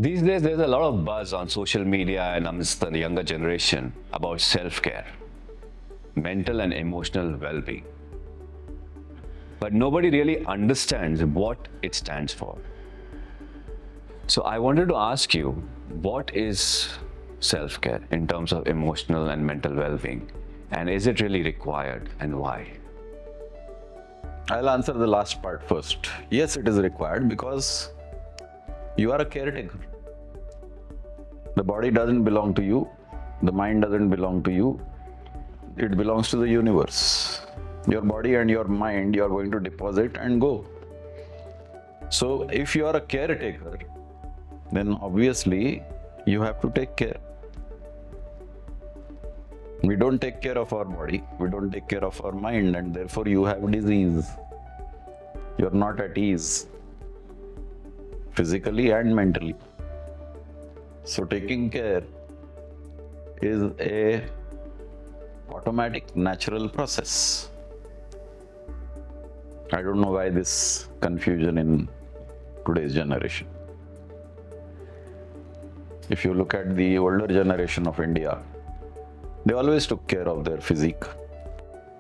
These days, there's a lot of buzz on social media and amongst the younger generation about self-care, mental and emotional well-being. But nobody really understands what it stands for. So I wanted to ask you, what is self-care in terms of emotional and mental well-being? And is it really required and why? I'll answer the last part first. Yes, it is required because you are a caretaker. The body doesn't belong to you. The mind doesn't belong to you. It belongs to the universe. Your body and your mind, you are going to deposit and go. So if you are a caretaker, then obviously you have to take care. We don't take care of our body, we don't take care of our mind, and therefore you have disease. You're not at ease, physically and mentally. So taking care is a automatic, natural process. I don't know why this confusion in today's generation. If you look at the older generation of India, they always took care of their physique,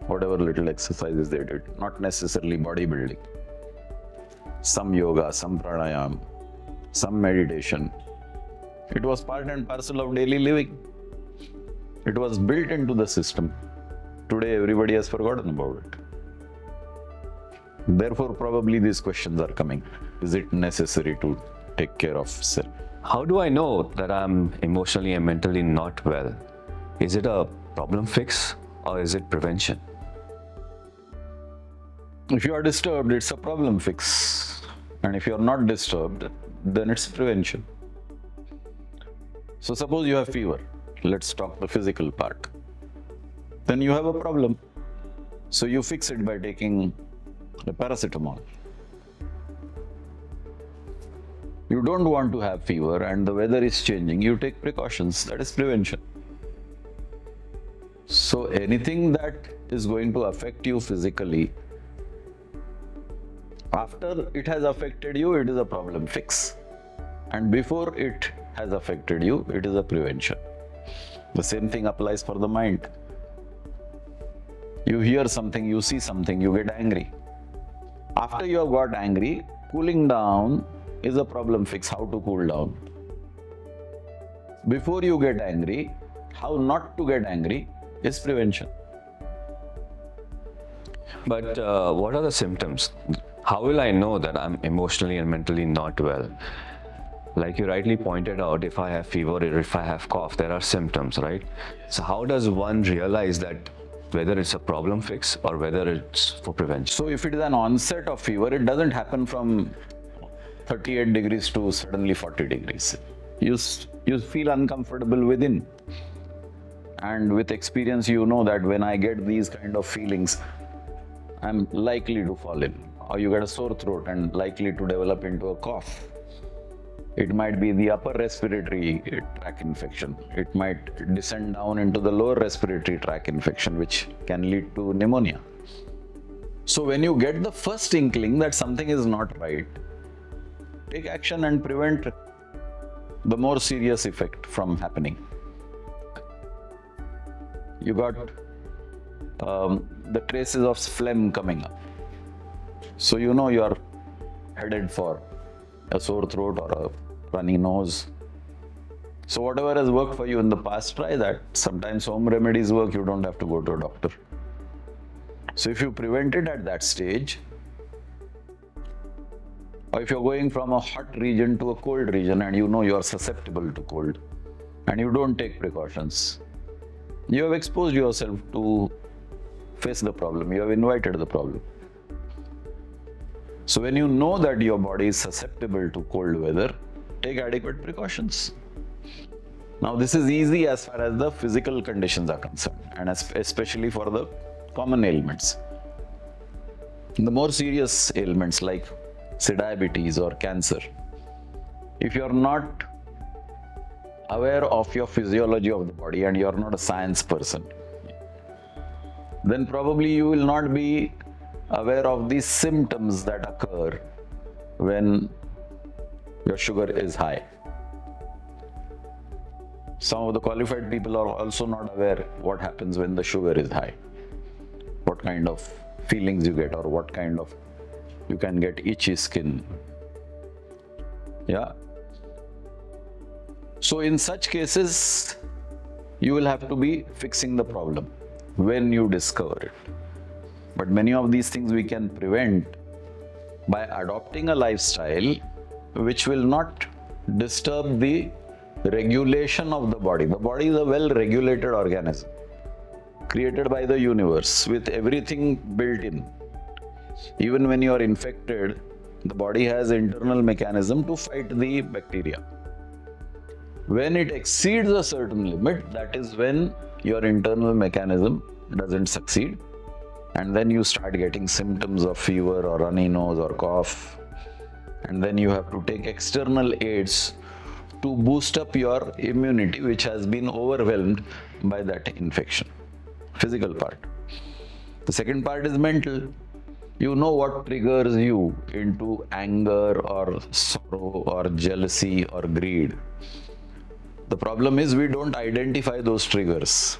whatever little exercises they did, not necessarily bodybuilding. Some yoga, some pranayam, some meditation. It was part and parcel of daily living. It was built into the system. Today, everybody has forgotten about it. Therefore, probably these questions are coming. Is it necessary to take care of self? How do I know that I'm emotionally and mentally not well? Is it a problem fix or is it prevention? If you are disturbed, it's a problem fix. And if you are not disturbed, then it's prevention. So suppose you have fever. Let's talk the physical part. Then you have a problem. So you fix it by taking the paracetamol. You don't want to have fever and the weather is changing. You take precautions. That is prevention. So anything that is going to affect you physically, after it has affected you, it is a problem fix. And before it has affected you, it is a prevention. The same thing applies for the mind. You hear something, you see something, you get angry. After you have got angry, cooling down is a problem fix. How to cool down? Before you get angry, how not to get angry is prevention. But what are the symptoms? How will I know that I'm emotionally and mentally not well? Like you rightly pointed out, if I have fever or if I have cough, there are symptoms, right? So how does one realize that whether it's a problem fix or whether it's for prevention? So if it is an onset of fever, it doesn't happen from 38 degrees to suddenly 40 degrees. You feel uncomfortable within. And with experience, you know that when I get these kind of feelings, I'm likely to fall in. Or you get a sore throat and likely to develop into a cough. It might be the upper respiratory tract infection. It might descend down into the lower respiratory tract infection, which can lead to pneumonia. So when you get the first inkling that something is not right, take action and prevent the more serious effect from happening. You got the traces of phlegm coming up. So you know you are headed for a sore throat or a runny nose. So whatever has worked for you in the past, try that. Sometimes home remedies work, you don't have to go to a doctor. So if you prevent it at that stage, or if you're going from a hot region to a cold region and you know you are susceptible to cold and you don't take precautions, you have exposed yourself to face the problem, you have invited the problem. So when you know that your body is susceptible to cold weather, take adequate precautions. Now this is easy as far as the physical conditions are concerned, and especially for the common ailments. The more serious ailments like say diabetes or cancer, if you are not aware of your physiology of the body and you are not a science person, then probably you will not be aware of the symptoms that occur when your sugar is high. Some of the qualified people are also not aware what happens when the sugar is high. What kind of feelings you get, or what kind of, you can get itchy skin. Yeah. So in such cases, you will have to be fixing the problem when you discover it. But many of these things we can prevent by adopting a lifestyle which will not disturb the regulation of the body. The body is a well-regulated organism, created by the universe with everything built in. Even when you are infected, the body has internal mechanism to fight the bacteria. When it exceeds a certain limit, that is when your internal mechanism doesn't succeed, and then you start getting symptoms of fever or runny nose or cough, and then you have to take external aids to boost up your immunity, which has been overwhelmed by that infection. Physical part. The second part is mental. You know what triggers you into anger or sorrow or jealousy or greed. The problem is we don't identify those triggers.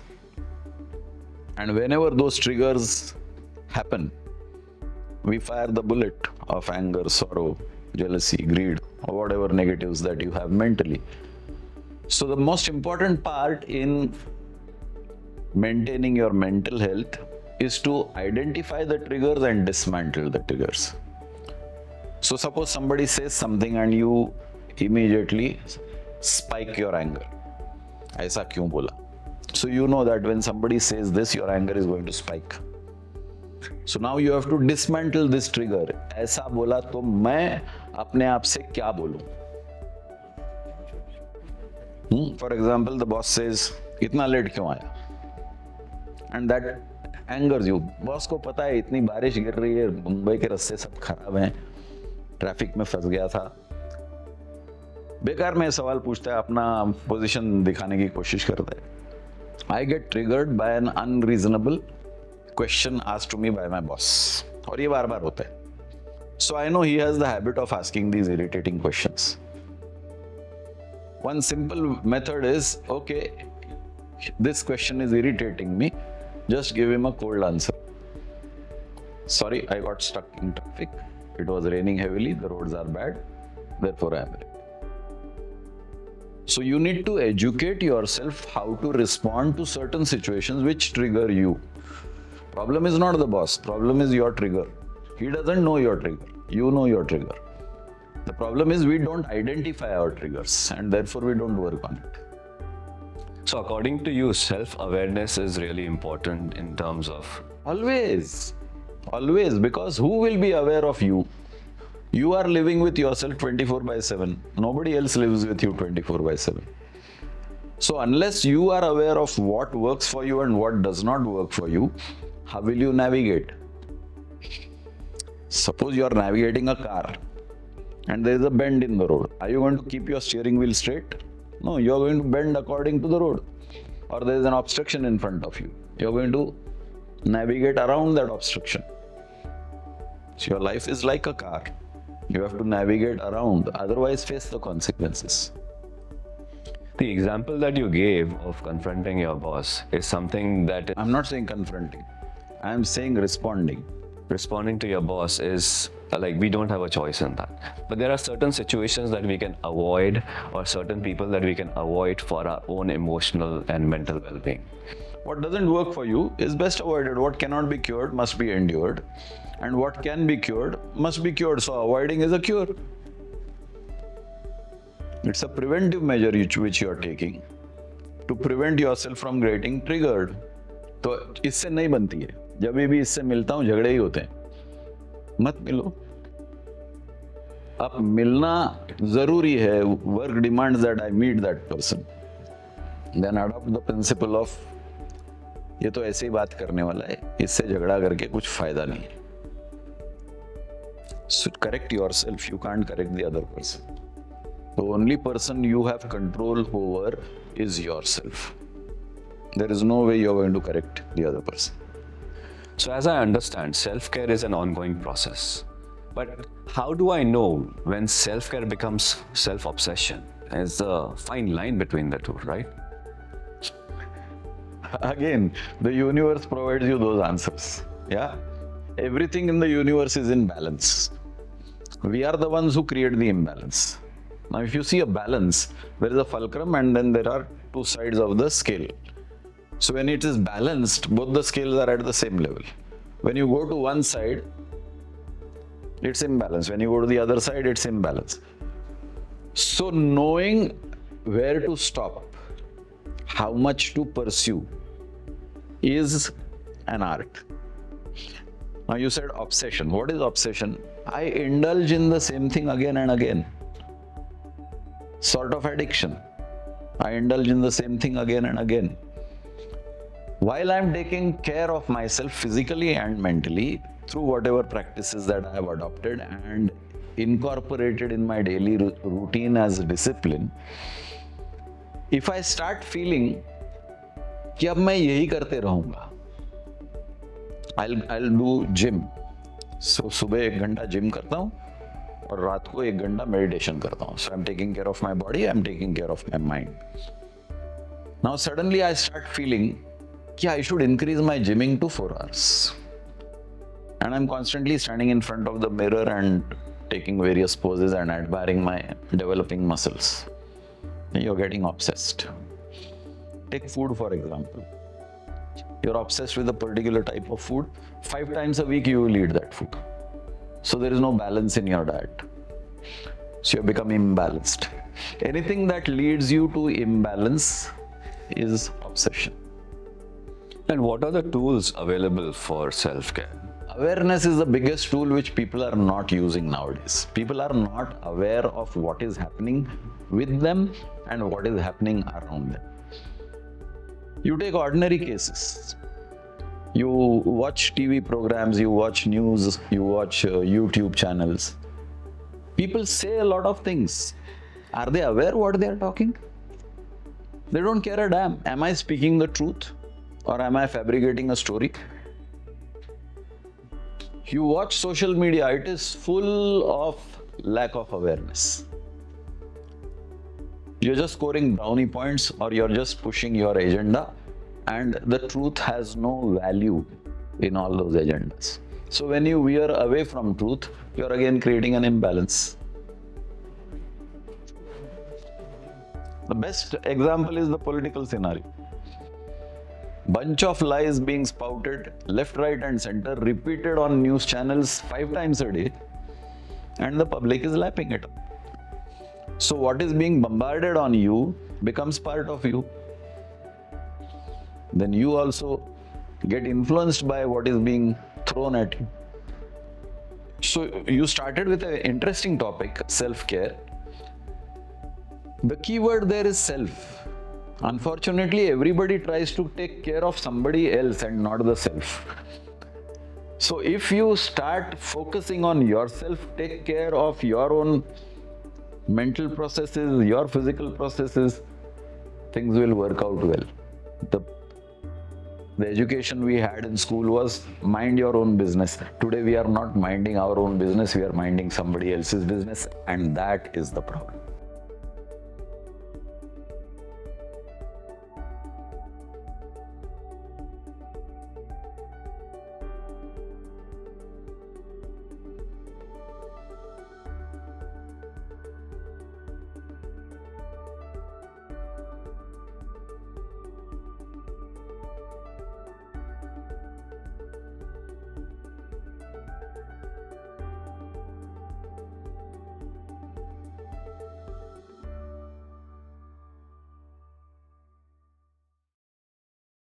And whenever those triggers happen, we fire the bullet of anger, sorrow, jealousy, greed, or whatever negatives that you have mentally. So the most important part in maintaining your mental health is to identify the triggers and dismantle the triggers. So suppose somebody says something and you immediately spike your anger. Aisa kyun bola? So you know that when somebody says this, your anger is going to spike. So now you have to dismantle this trigger. ऐसा बोला तो मैं अपने आप से क्या बोलूं? For example, the boss says, इतना लेट क्यों आया? And that angers you. Boss को पता है इतनी बारिश गिर रही है, मुंबई के रास्ते सब खराब हैं, ट्रैफिक में फंस गया था. बेकार में सवाल पूछता है, अपना पोजीशन दिखाने की कोशिश करता है. I get triggered by an unreasonable question asked to me by my boss. और ये बार बार होता है. So I know he has the habit of asking these irritating questions. One simple method is, okay, this question is irritating me, just give him a cold answer. Sorry, I got stuck in traffic. It was raining heavily, the roads are bad, therefore I am late. So you need to educate yourself how to respond to certain situations which trigger you. Problem is not the boss, problem is your trigger. He doesn't know your trigger, you know your trigger. The problem is we don't identify our triggers and therefore we don't work on it. So according to you, self-awareness is really important in terms of... Always, because who will be aware of you? You are living with yourself 24/7. Nobody else lives with you 24/7. So unless you are aware of what works for you and what does not work for you, how will you navigate? Suppose you are navigating a car and there is a bend in the road. Are you going to keep your steering wheel straight? No, you are going to bend according to the road. Or there is an obstruction in front of you. You are going to navigate around that obstruction. So your life is like a car. You have to navigate around, otherwise face the consequences. The example that you gave of confronting your boss is something that... I'm not saying confronting. I'm saying responding. Responding to your boss is like, we don't have a choice in that. But there are certain situations that we can avoid, or certain people that we can avoid for our own emotional and mental well-being. What doesn't work for you is best avoided. What cannot be cured must be endured. And what can be cured must be cured. So avoiding is a cure. It's a preventive measure which you are taking to prevent yourself from getting triggered. तो इससे नहीं बनती है. जब भी इससे मिलता हूँ झगड़े ही होते हैं. मत मिलो. अब मिलना जरूरी है. Work demands that I meet that person. Then adopt the principle of ये तो ऐसे ही बात करने वाला है, इससे झगड़ा करके कुछ फायदा नहीं है. So correct yourself, you can't correct the other person. The only person you have control over is yourself. There is no way you're going to correct the other person. So as I understand, self-care is an ongoing process. But how do I know when self-care becomes self-obsession? There's a fine line between the two, right? Again, the universe provides you those answers. Yeah? Everything in the universe is in balance. We are the ones who create the imbalance. Now, if you see a balance, there is a fulcrum and then there are two sides of the scale. So when it is balanced, both the scales are at the same level. When you go to one side, it's imbalance. When you go to the other side, it's imbalance. So knowing where to stop, how much to pursue, is an art. Now you said obsession. What is obsession? I indulge in the same thing again and again. Sort of addiction. I indulge in the same thing again and again. While I'm taking care of myself physically and mentally through whatever practices that I have adopted and incorporated in my daily routine as a discipline, if I start feeling कि अब मैं यही करते रहूंगा, I'll do gym. So सुबह 1 घंटा gym करता हूँ और रात को 1 घंटा मेडिटेशन करता हूँ. So I'm taking care of my body, I'm taking care of my mind. Now suddenly I start feeling कि I should increase my gymming to 4 hours. And I'm constantly standing in front of the mirror and taking various poses and admiring my developing muscles. You're getting obsessed. Take food for example. You're obsessed with a particular type of food. 5 times a week you will eat that food. So there is no balance in your diet. So you become imbalanced. Anything that leads you to imbalance is obsession. And what are the tools available for self-care? Awareness is the biggest tool which people are not using nowadays. People are not aware of what is happening with them and what is happening around them. You take ordinary cases. You watch TV programs, you watch news, you watch YouTube channels. People say a lot of things. Are they aware what they are talking? They don't care a damn. Am I speaking the truth or am I fabricating a story? You watch social media, it is full of lack of awareness. You're just scoring brownie points or you're just pushing your agenda, and the truth has no value in all those agendas. So when you veer away from truth, you're again creating an imbalance. The best example is the political scenario. Bunch of lies being spouted left, right and center, repeated on news channels 5 times a day, and the public is lapping it up. So what is being bombarded on you becomes part of you. Then you also get influenced by what is being thrown at you. So you started with an interesting topic, self-care. The key word there is self. Unfortunately, everybody tries to take care of somebody else and not the self. So if you start focusing on yourself, take care of your own mental processes, your physical processes, things will work out well. The education we had in school was mind your own business. Today we are not minding our own business, we are minding somebody else's business, and that is the problem.